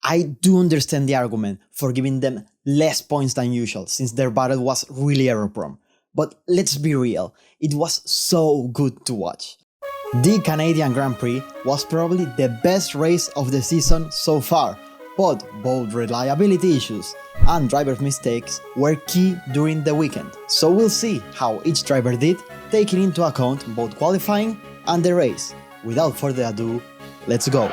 I do understand the argument for giving them less points than usual since their battle was really error-prone. But let's be real, it was so good to watch. The Canadian Grand Prix was probably the best race of the season so far, but both reliability issues and driver mistakes were key during the weekend. So we'll see how each driver did, taking into account both qualifying and the race. Without further ado, let's go!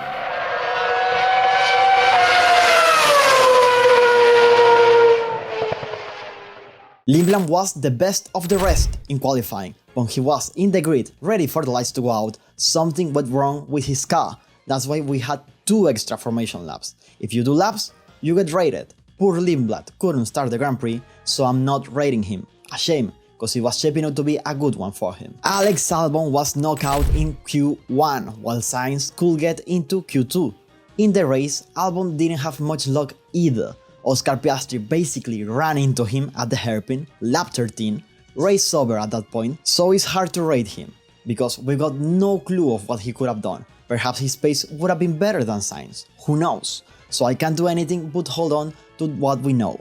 Lindblad was the best of the rest in qualifying. When he was in the grid, ready for the lights to go out, something went wrong with his car. That's why we had 2 extra formation laps. If you do laps, you get rated. Poor Lindblad couldn't start the Grand Prix, so I'm not rating him. A shame, because it was shaping up to be a good one for him. Alex Albon was knocked out in Q1, while Sainz could get into Q2. In the race, Albon didn't have much luck either. Oscar Piastri basically ran into him at the hairpin, lap 13, race over at that point, so it's hard to rate him, because we got no clue of what he could have done. Perhaps his pace would have been better than Sainz, who knows? So I can't do anything but hold on to what we know,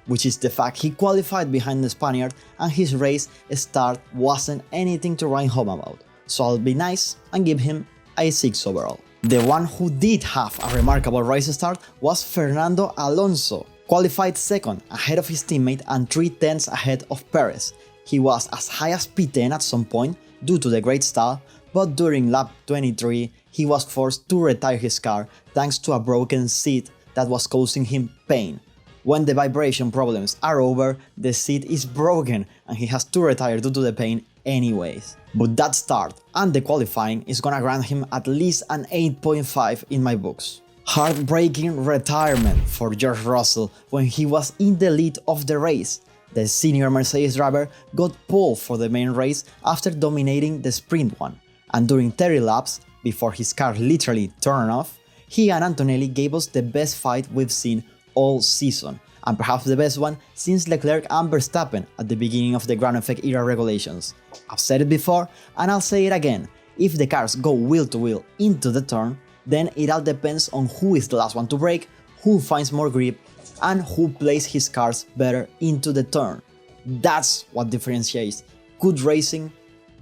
which is the fact he qualified behind the Spaniard and his race start wasn't anything to write home about, so I'll be nice and give him a 6 overall. The one who did have a remarkable race start was Fernando Alonso, qualified second ahead of his teammate and 3/10 ahead of Perez. He was as high as P10 at some point due to the great start, but during lap 23 he was forced to retire his car thanks to a broken seat that was causing him pain. When the vibration problems are over, the seat is broken and he has to retire due to the pain anyways. But that start and the qualifying is gonna grant him at least an 8.5 in my books. Heartbreaking retirement for George Russell when he was in the lead of the race. The senior Mercedes driver got pole for the main race after dominating the sprint one, and during 30 laps, before his car literally turned off, he and Antonelli gave us the best fight we've seen all season, and perhaps the best one since Leclerc and Verstappen at the beginning of the ground effect era regulations. I've said it before and I'll say it again, if the cars go wheel to wheel into the turn, then it all depends on who is the last one to brake, who finds more grip, and who plays his cars better into the turn. That's what differentiates good racing,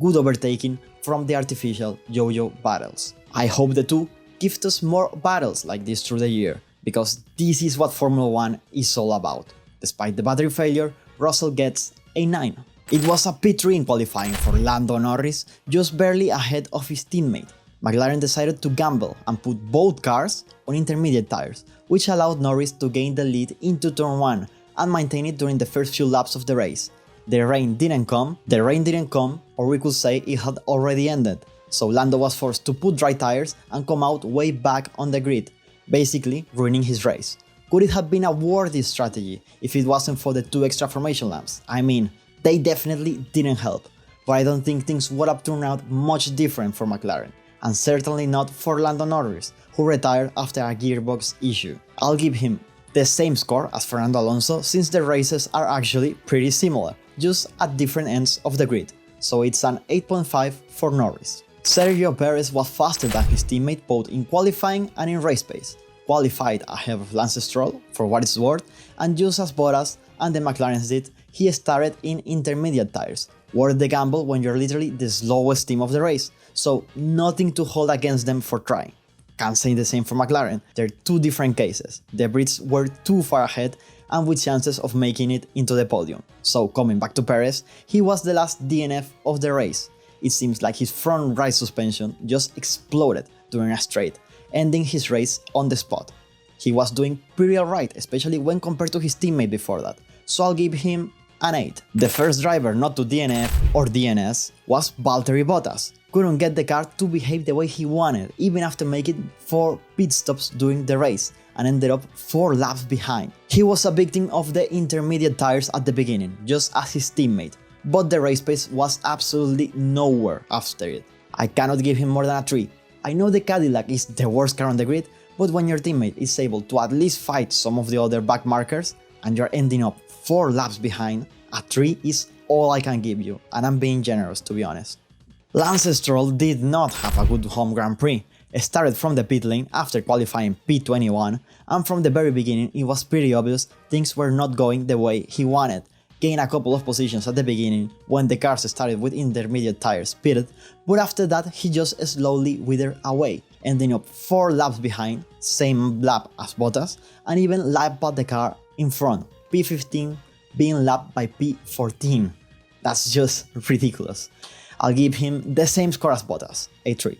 good overtaking from the artificial yo-yo battles. I hope the two give us more battles like this through the year, because this is what Formula 1 is all about. Despite the battery failure, Russell gets a 9. It was a P3 in qualifying for Lando Norris, just barely ahead of his teammate. McLaren decided to gamble and put both cars on intermediate tires, which allowed Norris to gain the lead into turn 1 and maintain it during the first few laps of the race. The rain didn't come, or we could say it had already ended, so Lando was forced to put dry tires and come out way back on the grid, basically ruining his race. Could it have been a worthy strategy if it wasn't for the 2 extra formation laps? I mean, they definitely didn't help, but I don't think things would have turned out much different for McLaren, and certainly not for Lando Norris, who retired after a gearbox issue. I'll give him the same score as Fernando Alonso since the races are actually pretty similar, just at different ends of the grid, so it's an 8.5 for Norris. Sergio Pérez was faster than his teammate both in qualifying and in race pace, qualified ahead of Lance Stroll for what it's worth, and just as Bottas and the McLarens did, he started in intermediate tires, worth the gamble when you're literally the slowest team of the race, so nothing to hold against them for trying. Can't say the same for McLaren, they're 2 different cases, the Brits were too far ahead and with chances of making it into the podium. So coming back to Perez, he was the last DNF of the race. It seems like his front right suspension just exploded during a straight, ending his race on the spot. He was doing pretty alright, especially when compared to his teammate before that, so I'll give him an 8. The first driver not to DNF or DNS was Valtteri Bottas. Couldn't get the car to behave the way he wanted, even after making 4 pit stops during the race, and ended up 4 laps behind. He was a victim of the intermediate tires at the beginning, just as his teammate, but the race pace was absolutely nowhere after it. I cannot give him more than a 3. I know the Cadillac is the worst car on the grid, but when your teammate is able to at least fight some of the other back markers, and you're ending up 4 laps behind, a 3 is all I can give you, and I'm being generous to be honest. Lance Stroll did not have a good home Grand Prix. Started from the pit lane after qualifying P21, and from the very beginning it was pretty obvious things were not going the way he wanted. Gained a couple of positions at the beginning when the cars started with intermediate tires pitted, but after that he just slowly withered away, ending up 4 laps behind, same lap as Bottas, and even lapped the car in front, P15 being lapped by P14. That's just ridiculous. I'll give him the same score as Bottas, a 3.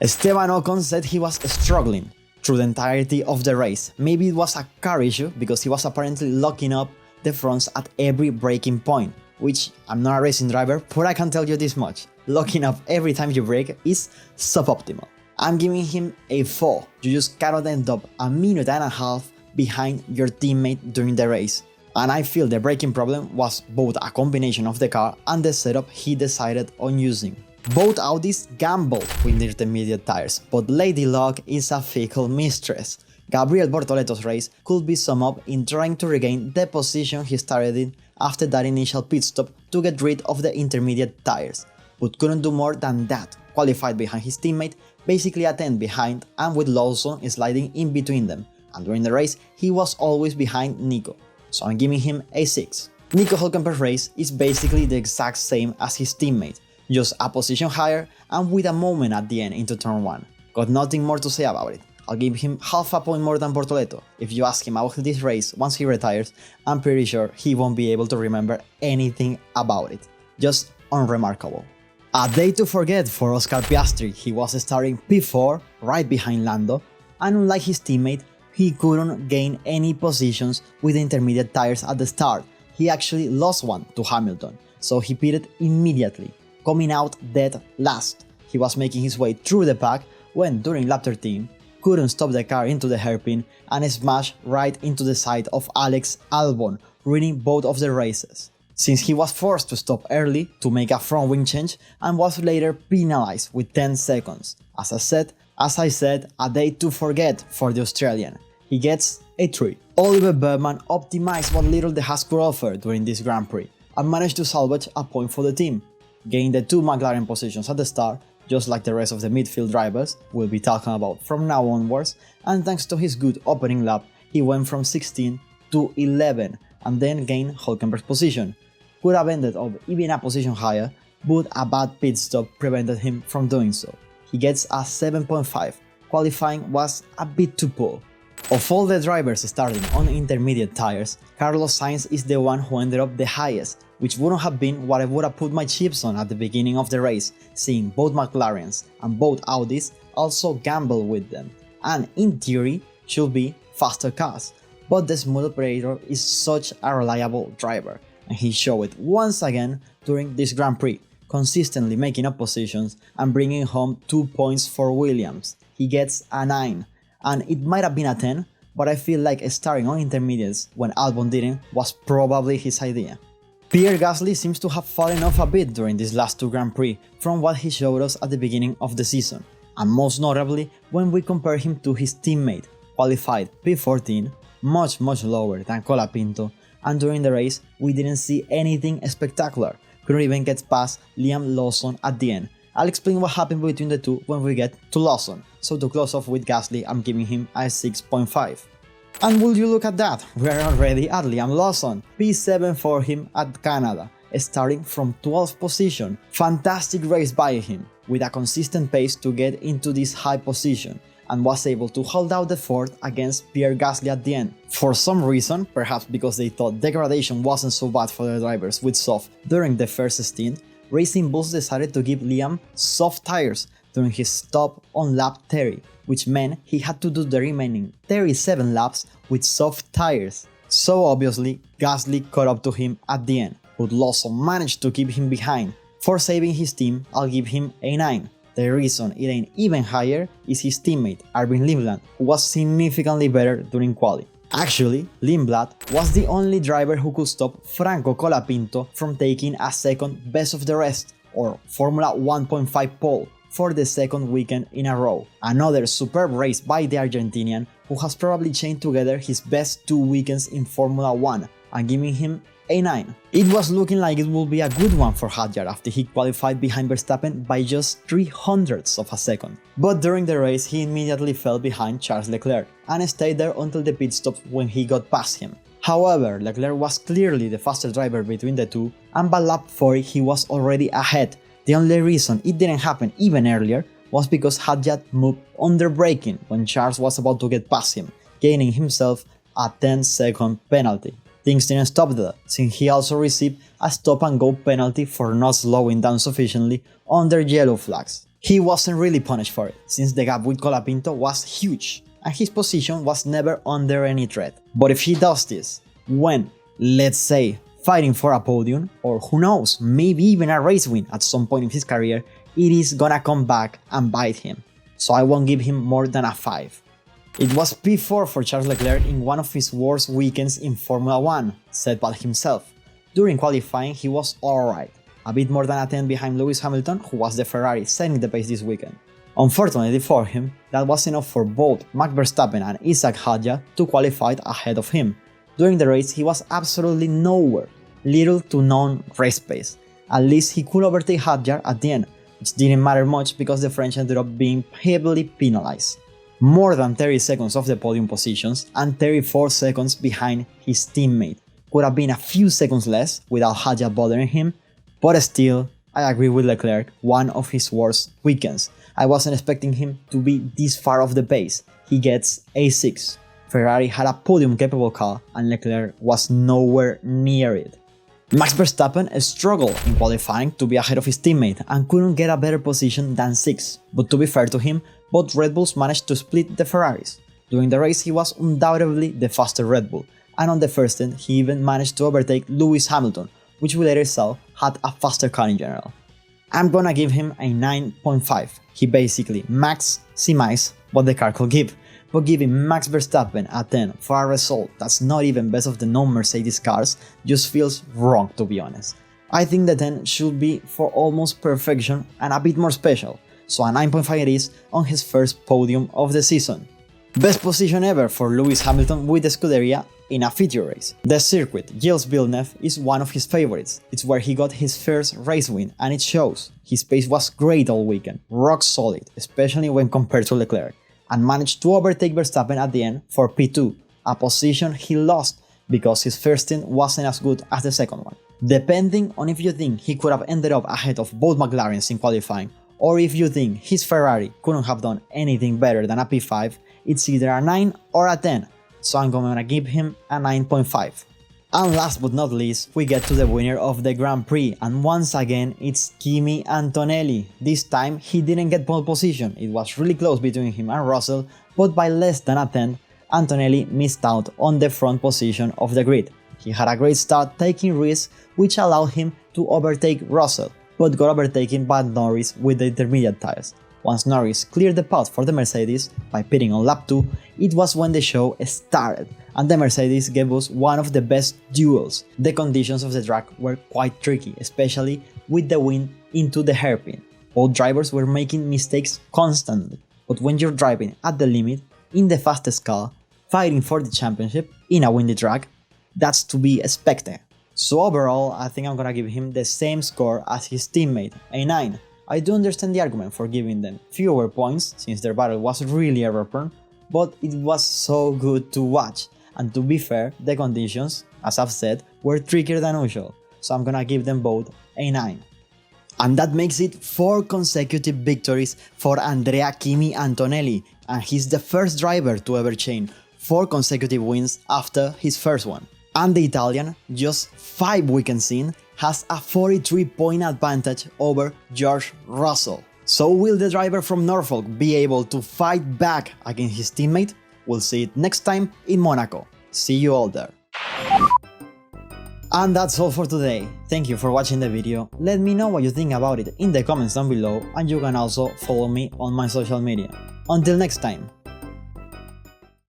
Esteban Ocon said he was struggling through the entirety of the race. Maybe it was a car issue because he was apparently locking up the fronts at every braking point, which I'm not a racing driver, but I can tell you this much. Locking up every time you brake is suboptimal. I'm giving him a 4. You just cannot end up a minute and a half behind your teammate during the race. And I feel the braking problem was both a combination of the car and the setup he decided on using. Both Audis gambled with the intermediate tires, but Lady Luck is a fickle mistress. Gabriel Bortoleto's race could be summed up in trying to regain the position he started in after that initial pit stop to get rid of the intermediate tires, but couldn't do more than that, qualified behind his teammate, basically a 10 behind and with Lawson sliding in between them, and during the race he was always behind Nico, so I'm giving him a 6. Nico Hülkenberg's race is basically the exact same as his teammate, just a position higher and with a moment at the end into turn 1. Got nothing more to say about it. I'll give him half a point more than Bortoleto. If you ask him about this race once he retires, I'm pretty sure he won't be able to remember anything about it. Just unremarkable. A day to forget for Oscar Piastri. He was starting P4 right behind Lando, and unlike his teammate, he couldn't gain any positions with intermediate tires at the start. He actually lost one to Hamilton, so he pitted immediately, coming out dead last. He was making his way through the pack when, during lap 13, couldn't stop the car into the hairpin and smashed right into the side of Alex Albon, ruining both of the races, since he was forced to stop early to make a front wing change and was later penalized with 10 seconds. As I said, a day to forget for the Australian. He gets a 3. Oliver Bergman optimized what little the Haas could offer during this Grand Prix and managed to salvage a point for the team, gained the 2 McLaren positions at the start, just like the rest of the midfield drivers we'll be talking about from now onwards, and thanks to his good opening lap, he went from 16 to 11 and then gained Hülkenberg's position. Could have ended up even a position higher, but a bad pit stop prevented him from doing so. He gets a 7.5, qualifying was a bit too poor. Of all the drivers starting on intermediate tires, Carlos Sainz is the one who ended up the highest, which wouldn't have been what I would have put my chips on at the beginning of the race, seeing both McLarens and both Audis also gamble with them, and in theory should be faster cars, but the smooth operator is such a reliable driver, and he showed it once again during this Grand Prix, consistently making up positions and bringing home 2 points for Williams. He gets a 9, and it might have been a 10, but I feel like starting on intermediates when Albon didn't was probably his idea. Pierre Gasly seems to have fallen off a bit during these last 2 Grand Prix from what he showed us at the beginning of the season, and most notably when we compare him to his teammate, qualified P14, much lower than Colapinto, and during the race we didn't see anything spectacular, couldn't even get past Liam Lawson at the end. I'll explain what happened between the two when we get to Lawson, so to close off with Gasly I'm giving him a 6.5. And will you look at that, we're already at Liam Lawson, P7 for him at Canada, starting from 12th position. Fantastic race by him, with a consistent pace to get into this high position, and was able to hold out the fort against Pierre Gasly at the end. For some reason, perhaps because they thought degradation wasn't so bad for the drivers with soft during the first stint, Racing Bulls decided to give Liam soft tires during his stop on lap 30, which meant he had to do the remaining 37 laps with soft tires. So obviously, Gasly caught up to him at the end, but Lawson managed to keep him behind. For saving his team, I'll give him a 9. The reason it ain't even higher is his teammate, Arvid Lindblad, who was significantly better during quali. Actually, Lindblad was the only driver who could stop Franco Colapinto from taking a second best of the rest, or Formula 1.5 pole, for the second weekend in a row. Another superb race by the Argentinian, who has probably chained together his best 2 weekends in Formula 1, and giving him A9. It was looking like it would be a good one for Hadjar after he qualified behind Verstappen by just 0.03 of a second. But during the race he immediately fell behind Charles Leclerc and stayed there until the pit stop when he got past him. However, Leclerc was clearly the faster driver between the two, and by lap 40 he was already ahead. The only reason it didn't happen even earlier was because Hadjar moved under braking when Charles was about to get past him, gaining himself a 10-second penalty. Things didn't stop there, since he also received a stop-and-go penalty for not slowing down sufficiently under yellow flags. He wasn't really punished for it, since the gap with Colapinto was huge, and his position was never under any threat. But if he does this, when, let's say, fighting for a podium, or who knows, maybe even a race win at some point in his career, it is gonna come back and bite him. So I won't give him more than a 5. It was P4 for Charles Leclerc in one of his worst weekends in Formula 1, said by himself. During qualifying he was alright, a bit more than a 10 behind Lewis Hamilton, who was the Ferrari setting the pace this weekend. Unfortunately for him, that was enough for both Max Verstappen and Isack Hadjar to qualify ahead of him. During the race he was absolutely nowhere, little to none race pace. At least he could overtake Hadjar at the end, which didn't matter much because the French ended up being heavily penalized. More than 30 seconds off the podium positions and 34 seconds behind his teammate. Could have been a few seconds less without Hadjar bothering him, but still, I agree with Leclerc, one of his worst weekends. I wasn't expecting him to be this far off the pace. He gets A6. Ferrari had a podium capable car and Leclerc was nowhere near it. Max Verstappen struggled in qualifying to be ahead of his teammate and couldn't get a better position than 6th, but to be fair to him, both Red Bulls managed to split the Ferraris. During the race he was undoubtedly the faster Red Bull, and on the first end he even managed to overtake Lewis Hamilton, which we later saw had a faster car in general. I'm gonna give him a 9.5, he basically maximized what the car could give, but giving Max Verstappen a 10 for a result that's not even best of the non-Mercedes cars just feels wrong, to be honest. I think the 10 should be for almost perfection and a bit more special, so a 9.5 it is on his first podium of the season. Best position ever for Lewis Hamilton with the Scuderia in a feature race. The circuit, Gilles Villeneuve, is one of his favorites. It's where he got his first race win, and it shows. His pace was great all weekend, rock solid, especially when compared to Leclerc, and managed to overtake Verstappen at the end for P2, a position he lost because his first stint wasn't as good as the second one. Depending on if you think he could have ended up ahead of both McLarens in qualifying, or if you think his Ferrari couldn't have done anything better than a P5, it's either a 9 or a 10, so I'm gonna give him a 9.5. And last but not least, we get to the winner of the Grand Prix, and once again it's Kimi Antonelli. This time he didn't get pole position, it was really close between him and Russell, but by less than a 10, Antonelli missed out on the front position of the grid. He had a great start taking risks which allowed him to overtake Russell, but got overtaken by Norris with the intermediate tires. Once Norris cleared the path for the Mercedes by pitting on lap 2, it was when the show started, and the Mercedes gave us one of the best duels. The conditions of the track were quite tricky, especially with the wind into the hairpin. Both drivers were making mistakes constantly, but when you're driving at the limit, in the fastest car, fighting for the championship in a windy track, that's to be expected. So overall, I think I'm gonna give him the same score as his teammate, a 9. I do understand the argument for giving them fewer points, since their battle was really error-prone, but it was so good to watch, and to be fair, the conditions, as I've said, were trickier than usual, so I'm gonna give them both a 9. And that makes it 4 consecutive victories for Andrea Kimi Antonelli, and he's the first driver to ever chain 4 consecutive wins after his first one. And the Italian, just 5 weekends in, has a 43-point advantage over George Russell. So will the driver from Norfolk be able to fight back against his teammate? We'll see it next time in Monaco. See you all there. And that's all for today. Thank you for watching the video. Let me know what you think about it in the comments down below, and you can also follow me on my social media. Until next time.